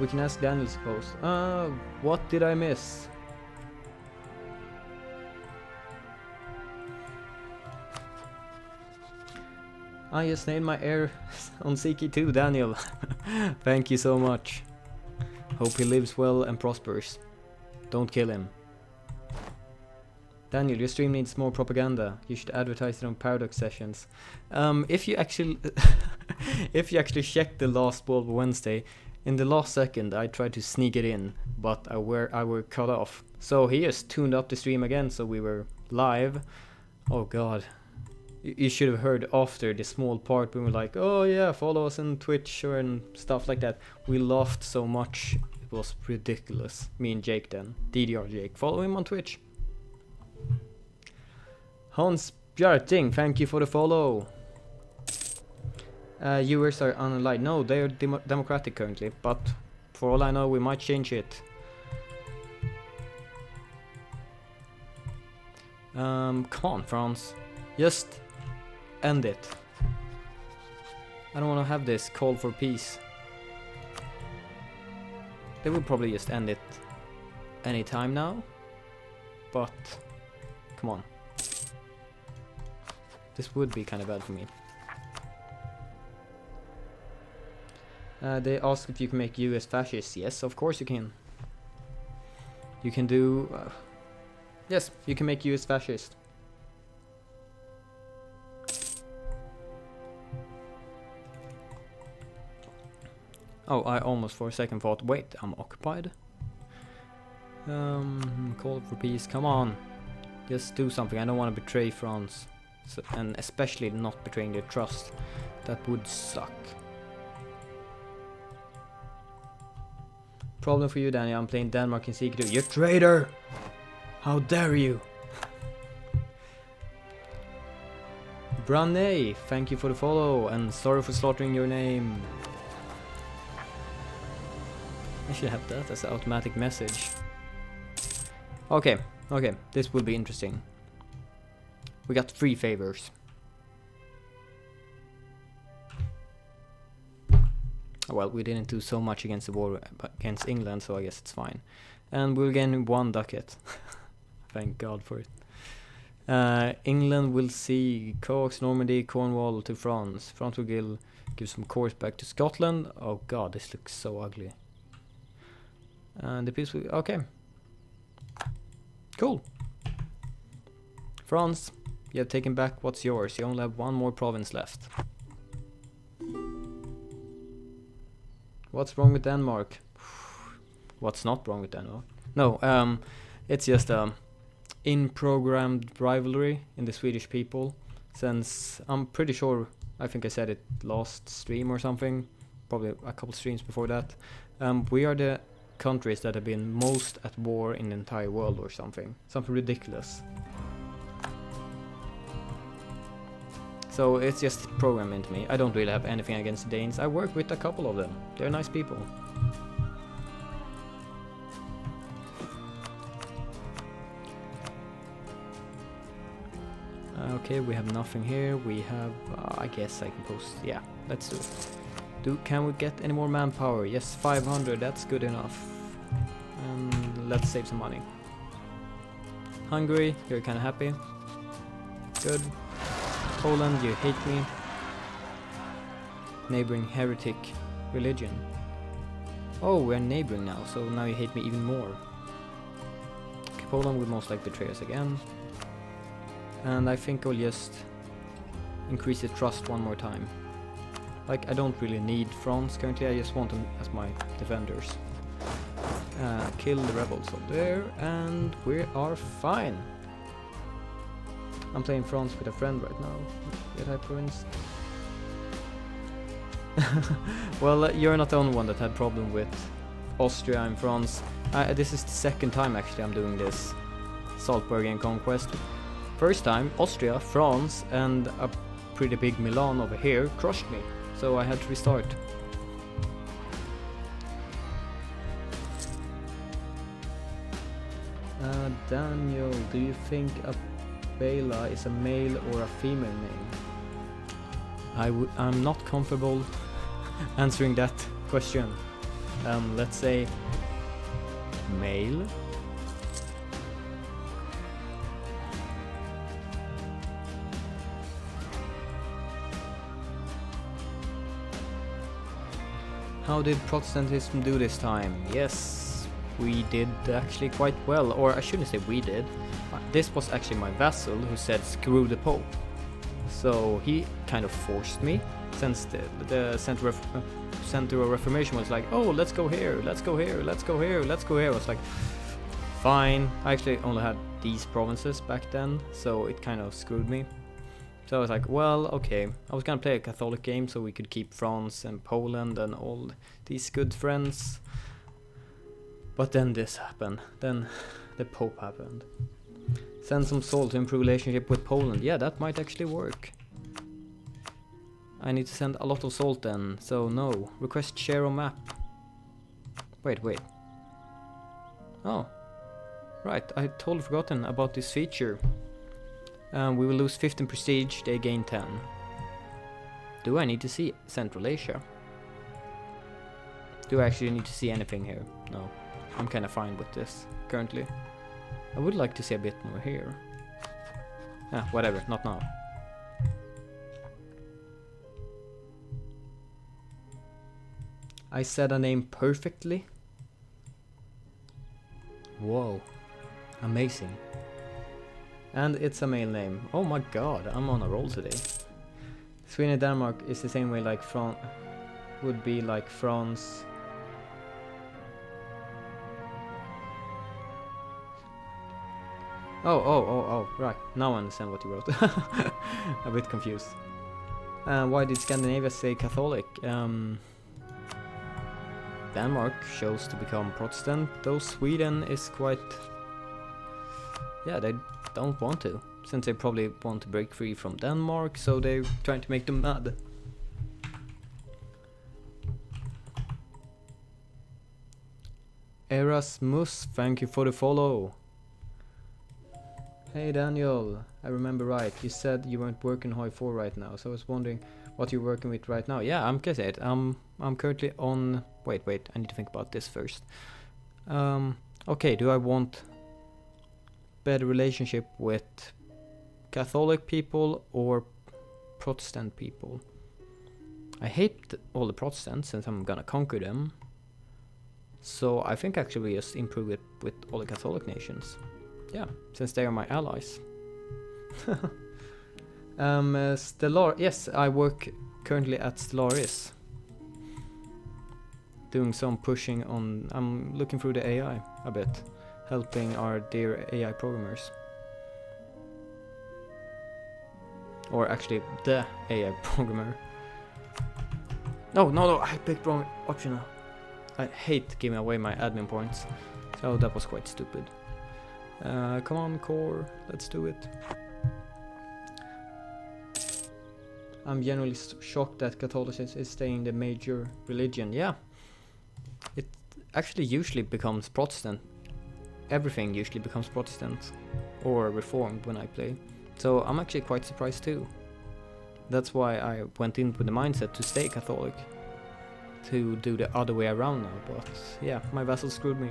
We can ask Daniel, suppose. What did I miss? I just named my heir on Siki too, Daniel. Thank you so much. Hope he lives well and prospers. Don't kill him. Daniel, your stream needs more propaganda. You should advertise it on Paradox sessions. If you actually check the last Bulb Wednesday, in the last second I tried to sneak it in, but I were cut off. So he just tuned up the stream again, so we were live. Oh god. You should have heard after the small part when we were like, oh yeah, follow us on Twitch or and stuff like that. We laughed so much, it was ridiculous. Me and Jake then. DDR Jake. Follow him on Twitch. Hans Bjarting, thank you for the follow. Viewers are unaligned. No, they're democratic currently, but for all I know, we might change it. Come on, France. Just end it. I don't want to have this call for peace. They will probably just end it any time now, but come on. This would be kind of bad for me. They ask if you can make US fascists. Yes, of course you can. You can do... yes, you can make US fascist. Oh, I almost for a second thought, wait, I'm occupied? Call for peace, come on. Just do something, I don't want to betray France. So, and especially not betraying their trust. That would suck. Problem for you, Daniel, I'm playing Denmark in Secret. You traitor! How dare you! Branay, thank you for the follow, and sorry for slaughtering your name. I should have that as an automatic message. Okay, this will be interesting. We got 3 favors. Well, we didn't do so much against the war against England, so I guess it's fine. And we'll gain 1 ducat. Thank God for it. England will see Coax, Normandy, Cornwall to France. France will give some cores back to Scotland. Oh god, this looks so ugly. And the peace will... okay. Cool. France, you have taken back what's yours. You only have 1 more province left. What's wrong with Denmark? What's not wrong with Denmark? No, it's just in-programmed rivalry in the Swedish people. Since I'm pretty sure, I think I said it last stream or something, probably a couple streams before that. We are the countries that have been most at war in the entire world or something. Something ridiculous. So it's just programmed into me. I don't really have anything against Danes. I work with a couple of them. They're nice people. Okay, we have nothing here. We have... I guess I can post... yeah, let's do it. Can we get any more manpower? Yes, 500. That's good enough. And let's save some money. Hungary, you're kind of happy. Good. Poland, you hate me. Neighboring heretic religion. Oh, we're neighboring now, so now you hate me even more. Okay, Poland will most likely betray us again. And I think I'll just increase the trust 1 more time. Like, I don't really need France currently, I just want them as my defenders. Kill the rebels up there, and we are fine. I'm playing France with a friend right now. Did I province? Well, you're not the only one that had problem with Austria and France. This is the 2nd time actually I'm doing this Salzburgian conquest. First time, Austria, France, and a pretty big Milan over here crushed me, so I had to restart. Daniel, do you think a Bela is a male or a female name? I'm not comfortable answering that question. Let's say male. How did Protestantism do this time? Yes, we did actually quite well, or I shouldn't say we did. This was actually my vassal who said screw the Pope. So he kind of forced me, since the Center of Reformation was like, oh, let's go here, let's go here, let's go here, let's go here. I was like, fine. I actually only had these provinces back then, so it kind of screwed me. So I was like, well, okay. I was gonna play a Catholic game so we could keep France and Poland and all these good friends. But then this happened. Then the Pope happened. Send some salt to improve relationship with Poland. Yeah, that might actually work. I need to send a lot of salt then, so no. Request share on map. Wait. Oh. Right, I totally forgotten about this feature. We will lose 15 prestige, they gain 10. Do I need to see Central Asia? Do I actually need to see anything here? No. I'm kinda fine with this, currently. I would like to see a bit more here. Whatever, not now. I said a name perfectly. Whoa. Amazing. And it's a male name. Oh my god, I'm on a roll today. Sweden and Denmark is the same way like France would be like France. Oh, right. Now I understand what you wrote. A bit confused. Why did Scandinavia say Catholic? Denmark chose to become Protestant, though Sweden is quite... Yeah, they don't want to, since they probably want to break free from Denmark, so they're trying to make them mad. Erasmus, thank you for the follow. Hey Daniel, I remember right, you said you weren't working Hoi 4 right now, so I was wondering what you're working with right now. Yeah, I'm Cassette. I'm currently on... Wait, I need to think about this first. Okay, do I want better relationship with Catholic people or Protestant people? I hate all the Protestants since I'm gonna conquer them. So I think actually we just improve it with all the Catholic nations. Yeah, since they are my allies. Yes, I work currently at Stellaris. Doing some pushing on... I'm looking through the AI a bit. Helping our dear AI programmers. Or actually, the AI programmer. No, I picked wrong option now. I hate giving away my admin points. So that was quite stupid. Come on, core, let's do it. I'm genuinely shocked that Catholicism is staying the major religion. Yeah, it actually usually becomes Protestant. Everything usually becomes Protestant or Reformed when I play. So I'm actually quite surprised too. That's why I went in with the mindset to stay Catholic. To do the other way around now, but yeah, my vassal screwed me.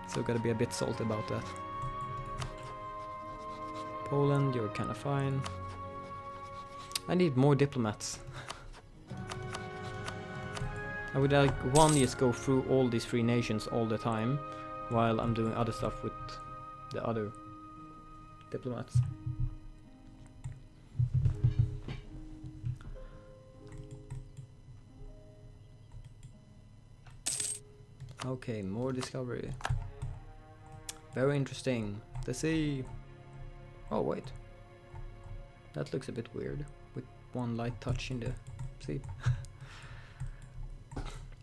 So gotta be a bit salty about that. Poland, you're kinda fine. I need more diplomats. I would like just go through all these three nations all the time, while I'm doing other stuff with the other diplomats. Okay, more discovery. Very interesting. The sea. Oh wait, that looks a bit weird with one light touch in the sea.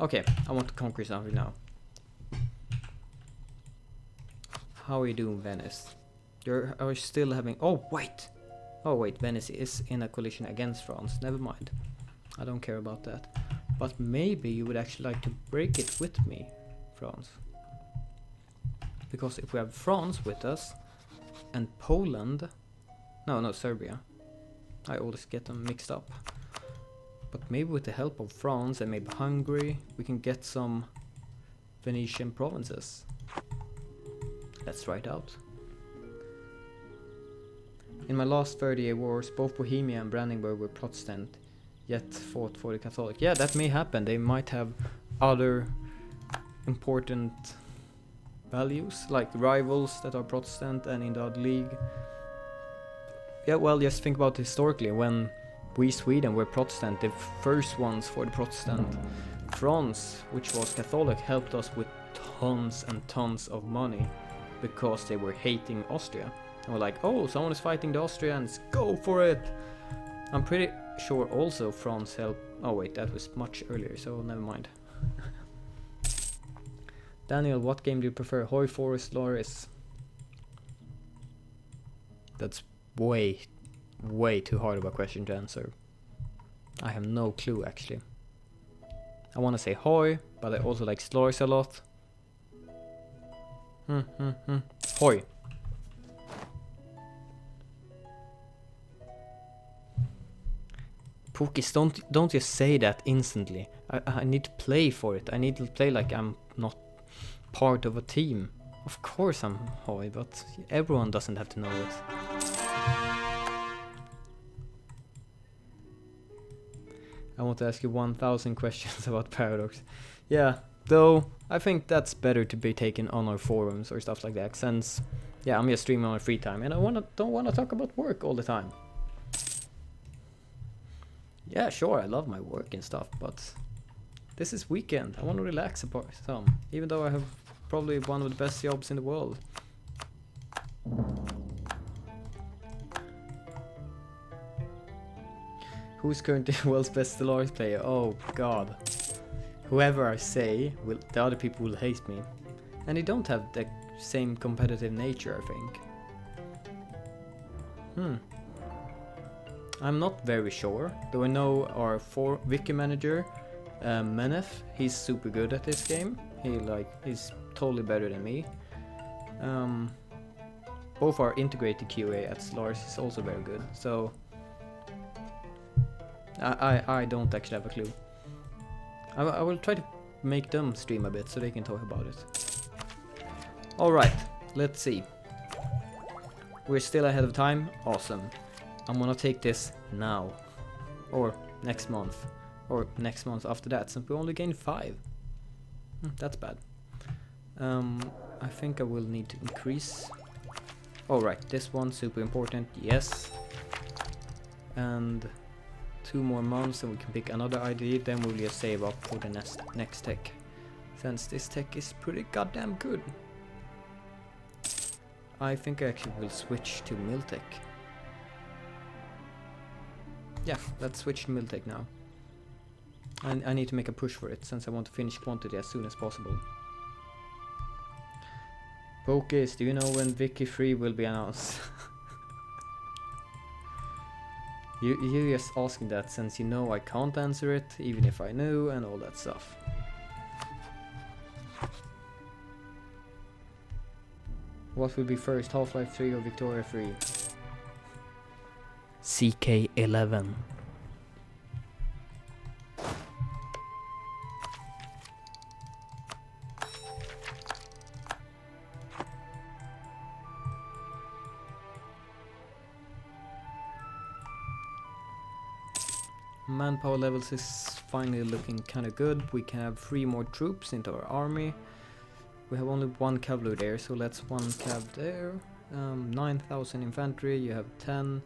Okay, I want to conquer something now. How are you doing, Venice? Are still having... Oh wait, Venice is in a coalition against France. Never mind, I don't care about that. But maybe you would actually like to break it with me, France. Because if we have France with us and Poland... No, Serbia. I always get them mixed up. But maybe with the help of France and maybe Hungary, we can get some Venetian provinces. Let's try it out. In my last 30-year wars, both Bohemia and Brandenburg were Protestant, yet fought for the Catholic. Yeah, that may happen. They might have other important values, like rivals that are Protestant and in the other league. Yeah, well, just think about historically, when we Sweden were Protestant, the first ones for the Protestant. France, which was Catholic, helped us with tons and tons of money because they were hating Austria. And we're like, oh, someone is fighting the Austrians, go for it! I'm pretty sure also France helped. Oh wait, that was much earlier, so never mind. Daniel, what game do you prefer, Hoi, Forest, Loris? That's way too hard of a question to answer. I have no clue actually. I want to say Hoi, but I also like Loris a lot. Hoi. Pokis, don't just say that instantly. I need to play for it. I need to play like I'm not part of a team. Of course I'm Hoi, but everyone doesn't have to know it. I want to ask you 1,000 questions about Paradox. Yeah, though I think that's better to be taken on our forums or stuff like that, since yeah, I'm just streaming on my free time and I don't wanna talk about work all the time. Yeah, sure, I love my work and stuff, but this is weekend. I want to relax some, even though I have probably one of the best jobs in the world. Who's currently the world's best Stellaris player? Oh god. Whoever I say, the other people will hate me. And they don't have the same competitive nature, I think. I'm not very sure, though I know our wiki manager, Menef, he's super good at this game. He's totally better than me. Both our integrated QA at Stellaris is also very good, so I don't actually have a clue. I will try to make them stream a bit so they can talk about it. Alright, let's see. We're still ahead of time, awesome. I'm gonna take this now, or next month, or next month after that, since we only gained 5. That's bad. I think I will need to increase. Alright, this one super important, yes. And 2 more months and we can pick another ID, then we'll just save up for the next tech, since this tech is pretty goddamn good. I think I actually will switch to Miltech. Yeah, let's switch to Miltech now. I need to make a push for it, since I want to finish quantity as soon as possible. Pokis, do you know when Wiki 3 will be announced? You just asking that since you know I can't answer it, even if I knew, and all that stuff. What will be first, Half-Life 3 or Victoria 3? CK11. Manpower levels is finally looking kind of good. We can have 3 more troops into our army. We have only 1 cavalry there, so let's 1 cav there. 9,000 infantry, you have 10.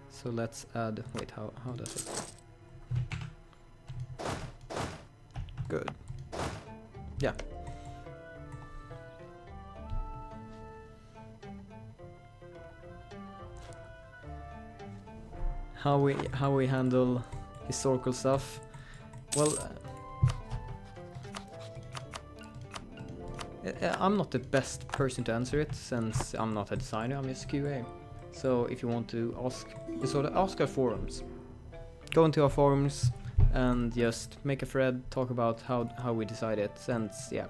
So let's add, wait, how does it? Good. Yeah. How we handle historical stuff? Well, I'm not the best person to answer it, since I'm not a designer, I'm just QA. So if you want to ask, you sort of ask our forums. Go into our forums and just make a thread, talk about how we decide it, since yeah,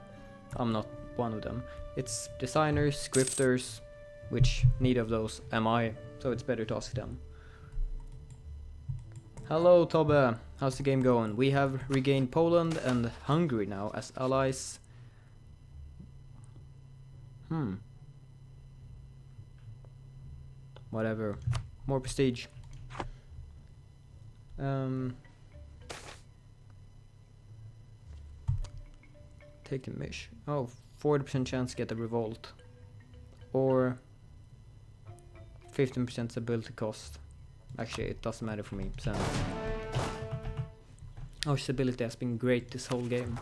I'm not one of them. It's designers, scripters, which neither of those am I, so it's better to ask them. Hello, Tobbe. How's the game going? We have regained Poland and Hungary now as allies. Whatever. More prestige. Take the mish. Oh, 40% chance to get a revolt. Or 15% stability cost. Actually, it doesn't matter for me. So. Oh, stability has been great this whole game.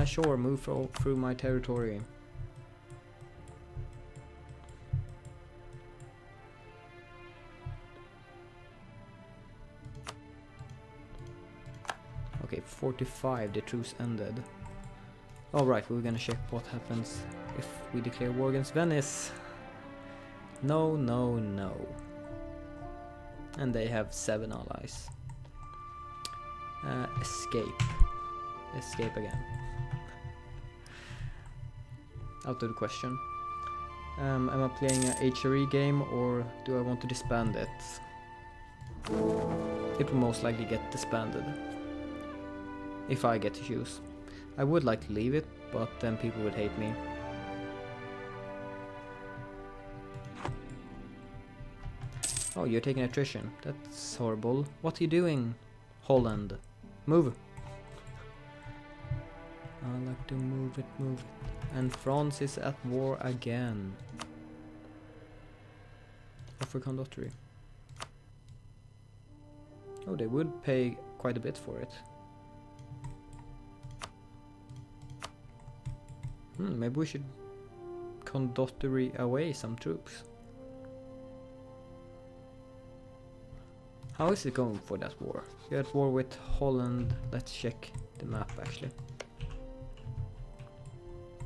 Sure, move through my territory. Okay, 45, the truce ended. Alright, we're gonna check what happens if we declare war against Venice. No, no, no. And they have 7 allies. Escape. Escape again. Out of the question. Am I playing a HRE game or do I want to disband it? It will most likely get disbanded. If I get to choose. I would like to leave it, but then people would hate me. Oh, you're taking attrition. That's horrible. What are you doing? Holland. Move. I like to move it, move it. And France is at war again. Offer conductory. Oh, they would pay quite a bit for it. Maybe we should conductory away some troops. How is it going for that war? You're at war with Holland. Let's check the map actually.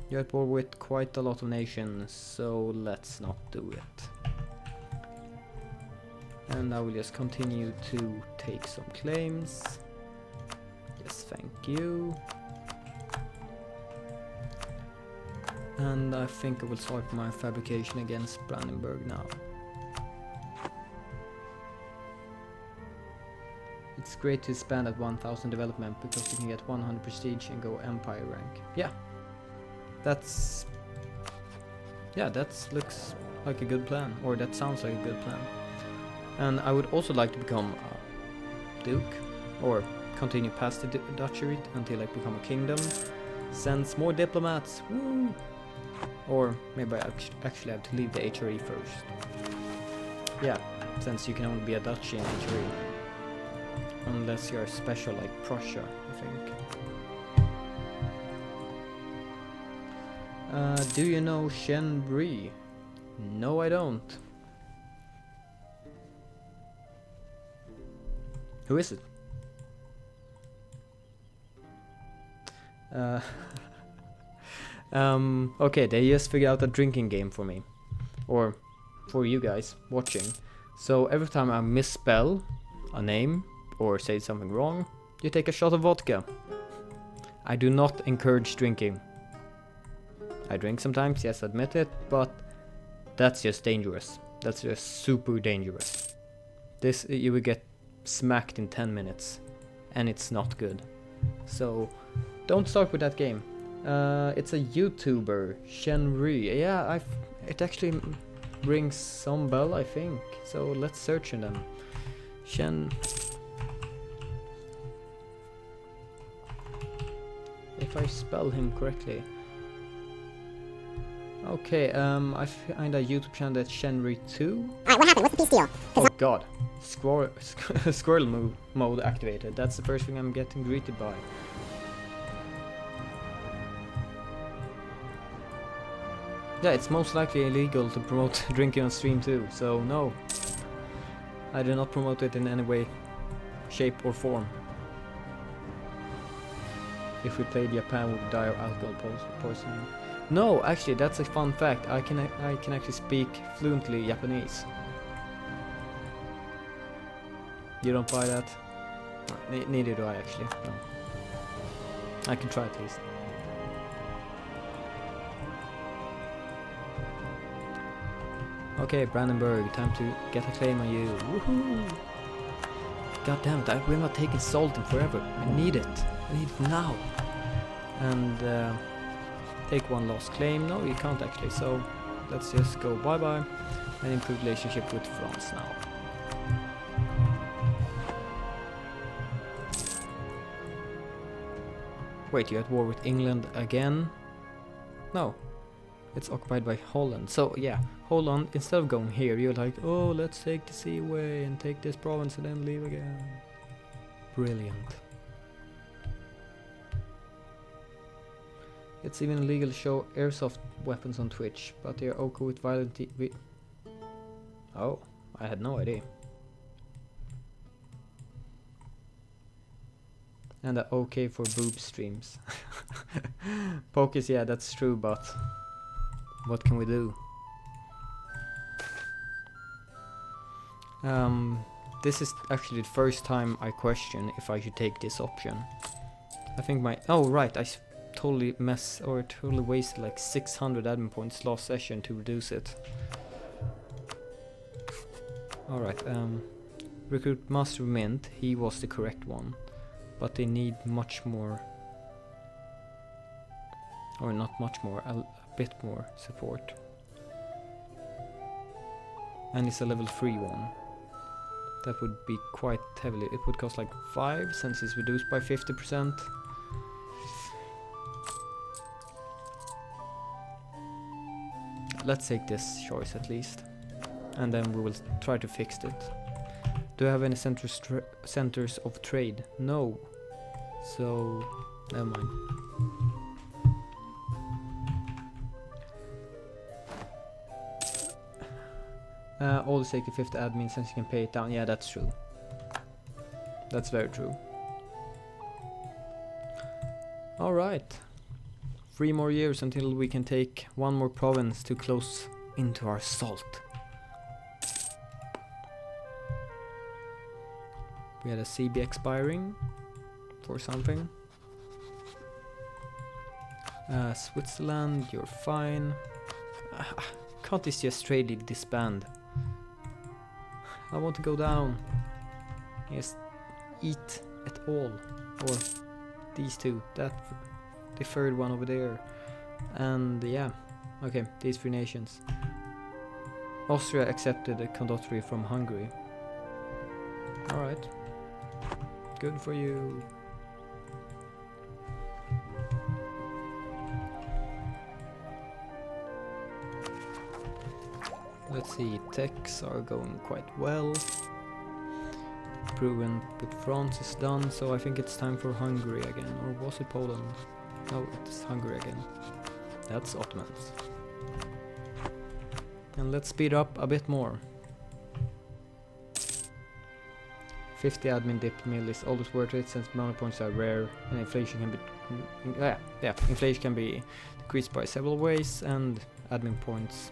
You're at war with quite a lot of nations, so let's not do it. And I will just continue to take some claims. Yes, thank you. And I think I will start my fabrication against Brandenburg now. It's great to expand at 1000 development because you can get 100 prestige and go empire rank. Yeah. That looks like a good plan, or that sounds like a good plan. And I would also like to become a duke, or continue past the duchy until I become a kingdom. Sends more diplomats, woo! Or maybe I actually have to leave the HRE first. Yeah, since you can only be a duchy in HRE. Unless you're special like Prussia, I think. Do you know Shen Bri? No, I don't. Who is it? Okay, they just figured out a drinking game for me. Or for you guys watching. So every time I misspell a name or say something wrong, you take a shot of vodka. I do not encourage drinking. I drink sometimes, yes, admit it, but that's just dangerous. That's just super dangerous. This, you will get smacked in 10 minutes, and it's not good. So, don't start with that game. It's a YouTuber, Shenri. Yeah, it actually rings some bell, I think. So let's search in them. Shen. If I spell him correctly. Okay, I find a YouTube channel that's Shenri2. Alright, what happened? What's the peace deal? Oh god. Squirrel mode activated. That's the first thing I'm getting greeted by. Yeah, it's most likely illegal to promote drinking on stream too, so no. I do not promote it in any way, shape or form. If we play Japan, we would die of alcohol poisoning. No, actually, that's a fun fact. I can actually speak fluently Japanese. You don't buy that? Neither do I actually. No. I can try at least. Okay, Brandenburg, time to get a claim on you. Woohoo! God damn it, we're not taking salt in forever. I need it. I need it now. And take one lost claim. No, you can't actually, so let's just go bye-bye and improve relationship with France now. Wait, you're at war with England again? No. It's occupied by Holland. So yeah, Holland, instead of going here, you're like, oh, let's take the sea away and take this province and then leave again. Brilliant. It's even illegal to show airsoft weapons on Twitch, but they are okay with violent Oh, I had no idea. And they're okay for boob streams. Pokers, yeah, that's true, but what can we do? This is actually the first time I question if I should take this option. I think oh right, I totally totally wasted like 600 admin points last session to reduce it. Alright, recruit Master of Mint, he was the correct one. But they need much more, or not much more, a bit more support. And it's a level 3 one. That would be quite heavily. It would cost like 5 since it's reduced by 50%. Let's take this choice at least, and then we will try to fix it. Do I have any centers of trade? No. So, never mind. Always take the 5th admin since you can pay it down. Yeah, that's true. That's very true. Alright. 3 more years until we can take one more province to close into our salt. We had a CB expiring for something. Switzerland, you're fine. Can't this just straightly disband? I want to go down. Yes, eat at all. Or these two. The third one over there. And yeah. Okay, these 3 nations. Austria accepted a conductory from Hungary. Alright. Good for you. Let's see, techs are going quite well. Proven with France is done, so I think it's time for Hungary again. Or was it Poland? No, it's Hungary again. That's Ottomans. And let's speed up a bit more. 50 admin dip mill is always worth it since mana points are rare and inflation can be inflation can be decreased by several ways, and admin points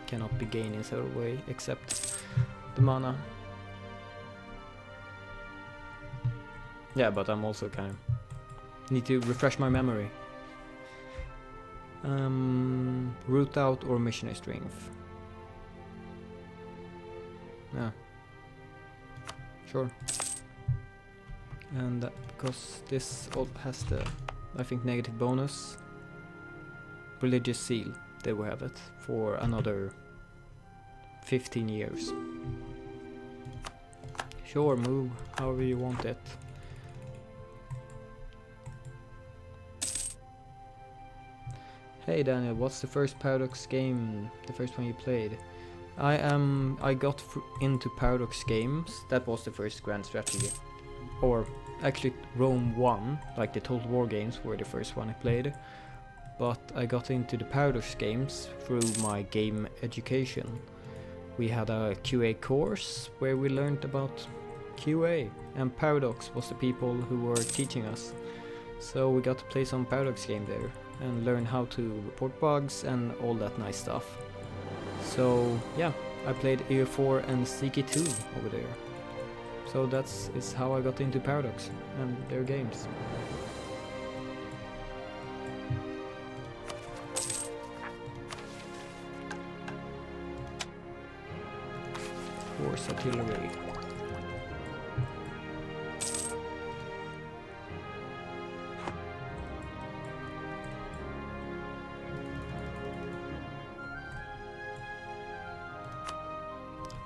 cannot be gained in several ways except the mana. Yeah, but I'm also kind of need to refresh my memory. Root out or missionary strength. Yeah. Sure. And because this all has the, I think, negative bonus. Religious seal, they will have it for another 15 years. Sure, move however you want it. Hey Daniel, what's the first Paradox game, the first one you played? I got into Paradox games. That was the first grand strategy, or actually Rome 1, like the Total War games were the first one I played. But I got into the Paradox games through my game education. We had a QA course where we learned about QA, and Paradox was the people who were teaching us. So we got to play some Paradox game there and learn how to report bugs and all that nice stuff. So yeah, I played EU4 and CK2 over there. So is how I got into Paradox and their games. Horse artillery.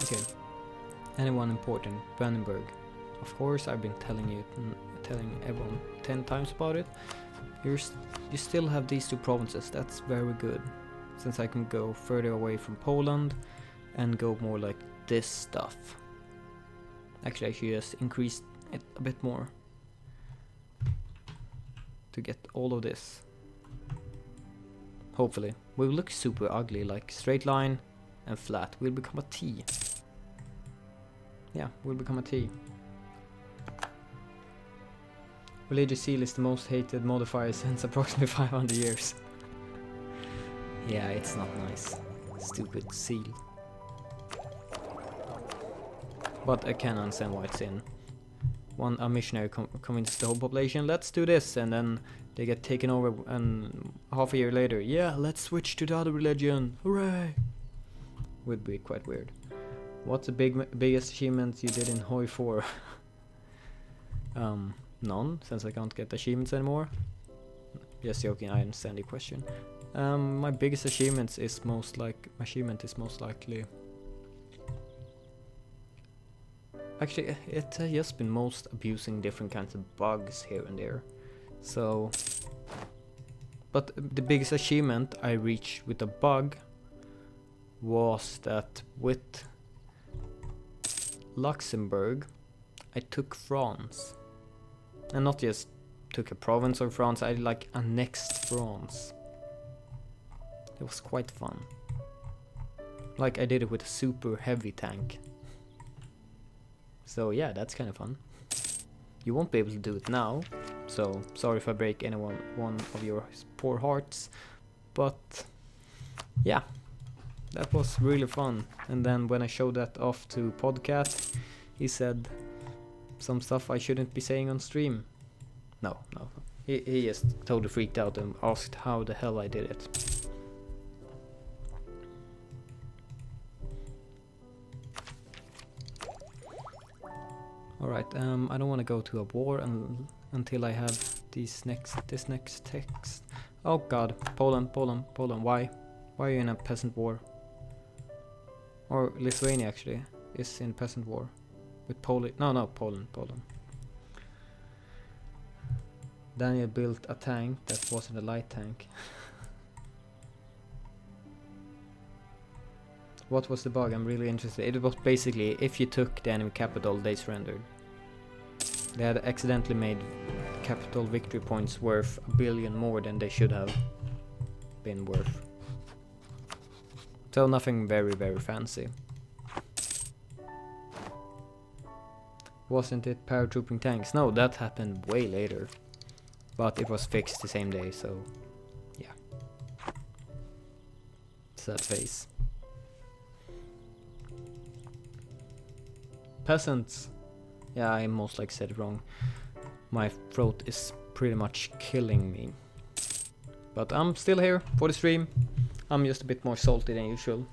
Okay. Anyone important? Vandenberg. Of course, I've been telling everyone 10 times about it. You still have these two provinces. That's very good, since I can go further away from Poland and go more like this stuff. Actually, I should just increase it a bit more to get all of this. Hopefully. We will look super ugly, like straight line and flat. We'll become a T. Yeah, we'll become a T. Religious seal is the most hated modifier since approximately 500 years. Yeah, it's not nice. Stupid seal. But I can understand why it's in. A missionary convinced the whole population, let's do this, and then they get taken over, and half a year later, yeah, let's switch to the other religion, hooray! Would be quite weird. What's the biggest achievement you did in Hoi 4? None, since I can't get achievements anymore. Just joking, I understand the question. My biggest achievement is most likely. Actually, it has just been most abusing different kinds of bugs here and there. So, but the biggest achievement I reached with a bug was that with Luxembourg, I took France. And not just took a province of France, I like annexed France. It was quite fun. Like I did it with a super heavy tank. So yeah, that's kind of fun. You won't be able to do it now, so sorry if I break one of your poor hearts. But yeah, that was really fun. And then when I showed that off to Podcast, he said some stuff I shouldn't be saying on stream. No. He just totally freaked out and asked how the hell I did it. Alright, I don't want to go to a war until I have this next text. Oh god, Poland, why? Why are you in a peasant war? Or Lithuania actually is in peasant war with Poland. No, Poland. Daniel built a tank that wasn't a light tank. What was the bug? I'm really interested. It was basically if you took the enemy capital, they surrendered. They had accidentally made capital victory points worth 1 billion more than they should have been worth. So nothing very, very fancy. Wasn't it paratrooping tanks? No, that happened way later. But it was fixed the same day, so yeah. Sad face. Peasants. Yeah, I most likely said it wrong. My throat is pretty much killing me. But I'm still here for the stream. I'm just a bit more salty than usual.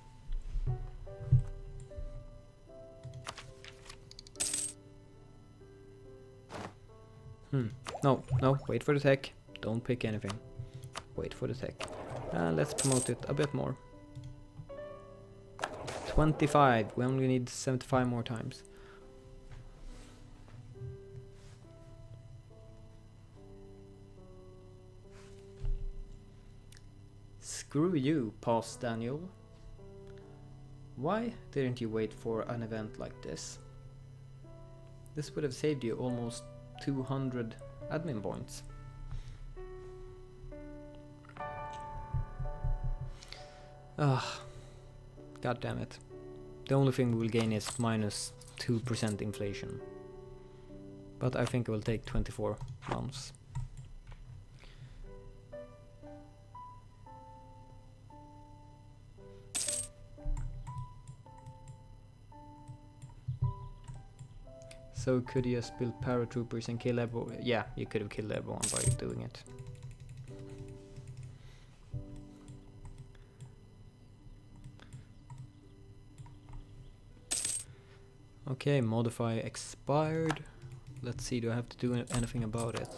No, wait for the tech. Don't pick anything. Wait for the tech. Let's promote it a bit more. 25. We only need 75 more times. Screw you, Past Daniel. Why didn't you wait for an event like this? This would have saved you almost 200 admin points. God damn it. The only thing we'll gain is minus 2% inflation. But I think it will take 24 months. So could you just build paratroopers and kill everyone? Yeah, you could have killed everyone by doing it. Okay, modify expired. Let's see, do I have to do anything about it?